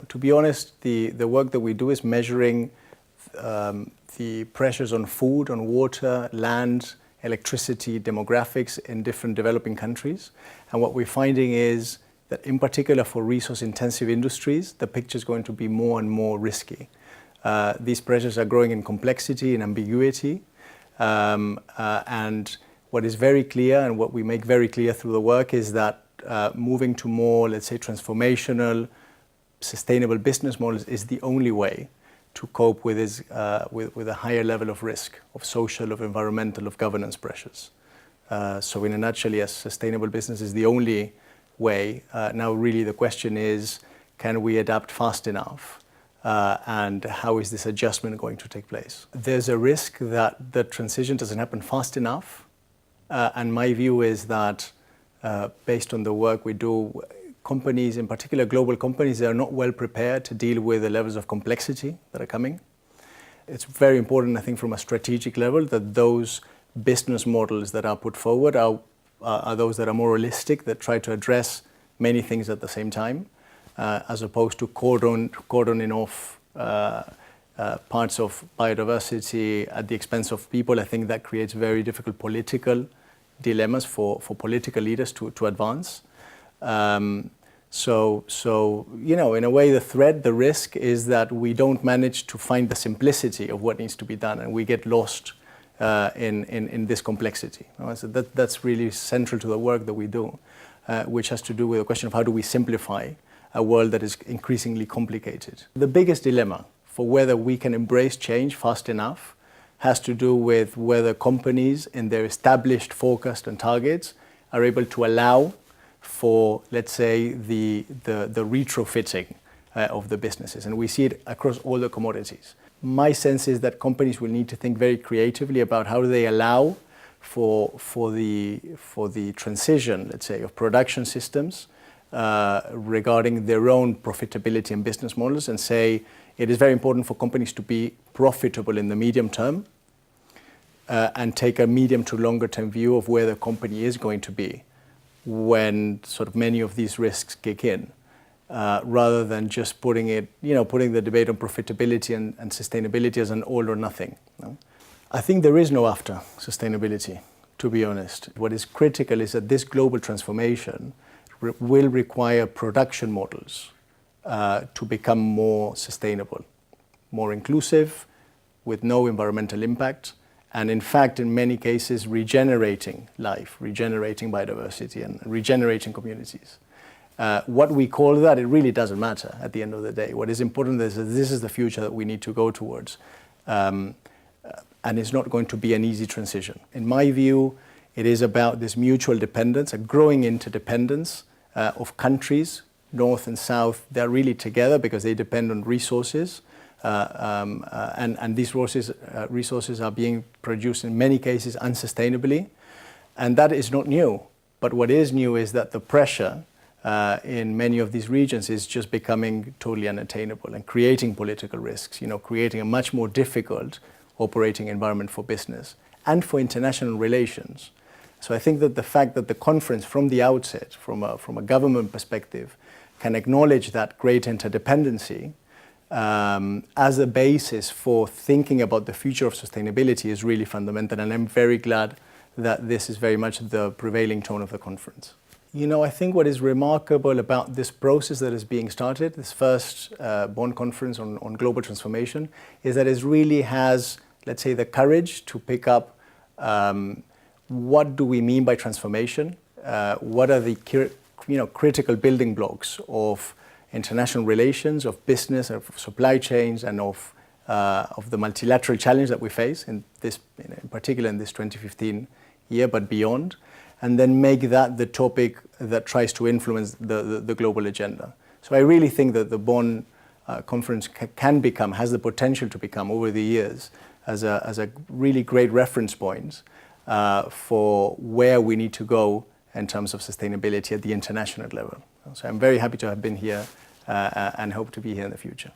to be honest, the work that we do is measuring the pressures on food, on water, land, electricity, demographics in different developing countries. And what we're finding is that in particular for resource-intensive industries, the picture is going to be more and more risky. These pressures are growing in complexity and ambiguity. And what is very clear, and what we make very clear through the work, is that moving to more, let's say, transformational, sustainable business models is the only way to cope with a higher level of risk, of social, of environmental, of governance pressures. So in a nutshell, yes, sustainable business is the only way. Now really the question is, can we adapt fast enough? And how is this adjustment going to take place? There's a risk that the transition doesn't happen fast enough. And my view is that based on the work we do, companies, in particular global companies, they are not well prepared to deal with the levels of complexity that are coming. It's very important, I think, from a strategic level, that those business models that are put forward are those that are more realistic, that try to address many things at the same time, as opposed to cordoning off parts of biodiversity at the expense of people. I think that creates very difficult political dilemmas for political leaders to advance. So you know, in a way, the risk is that we don't manage to find the simplicity of what needs to be done, and we get lost in this complexity. So that's really central to the work that we do, which has to do with the question of how do we simplify a world that is increasingly complicated. The biggest dilemma for whether we can embrace change fast enough has to do with whether companies in their established forecast and targets are able to allow for, let's say, the retrofitting of the businesses. And we see it across all the commodities. My sense is that companies will need to think very creatively about how do they allow for the transition, let's say, of production systems regarding their own profitability and business models, and say it is very important for companies to be profitable in the medium term and take a medium to longer term view of where the company is going to be when sort of many of these risks kick in, rather than just putting the debate on profitability and sustainability as an all or nothing. No? I think there is no after sustainability, to be honest. What is critical is that this global transformation will require production models to become more sustainable, more inclusive, with no environmental impact, and in fact, in many cases, regenerating life, regenerating biodiversity, and regenerating communities. What we call that, it really doesn't matter at the end of the day. What is important is that this is the future that we need to go towards. And it's not going to be an easy transition. In my view, it is about this mutual dependence, a growing interdependence of countries, north and south. They're really together because they depend on resources. And these resources are being produced in many cases unsustainably. And that is not new. But what is new is that the pressure in many of these regions is just becoming totally unattainable and creating political risks, creating a much more difficult operating environment for business and for international relations. So I think that the fact that the conference from the outset, from a government perspective, can acknowledge that great interdependency as a basis for thinking about the future of sustainability is really fundamental. And I'm very glad that this is very much the prevailing tone of the conference. I think what is remarkable about this process that is being started, this first Bonn conference on global transformation, is that it really has, let's say, the courage to pick up what do we mean by transformation, what are the critical building blocks of international relations, of business, of supply chains, and of the multilateral challenge that we face in particular in this 2015 year, but beyond, and then make that the topic that tries to influence the global agenda. So I really think that the Bonn conference has the potential to become, over the years, as a really great reference point for where we need to go in terms of sustainability at the international level. So I'm very happy to have been here and hope to be here in the future.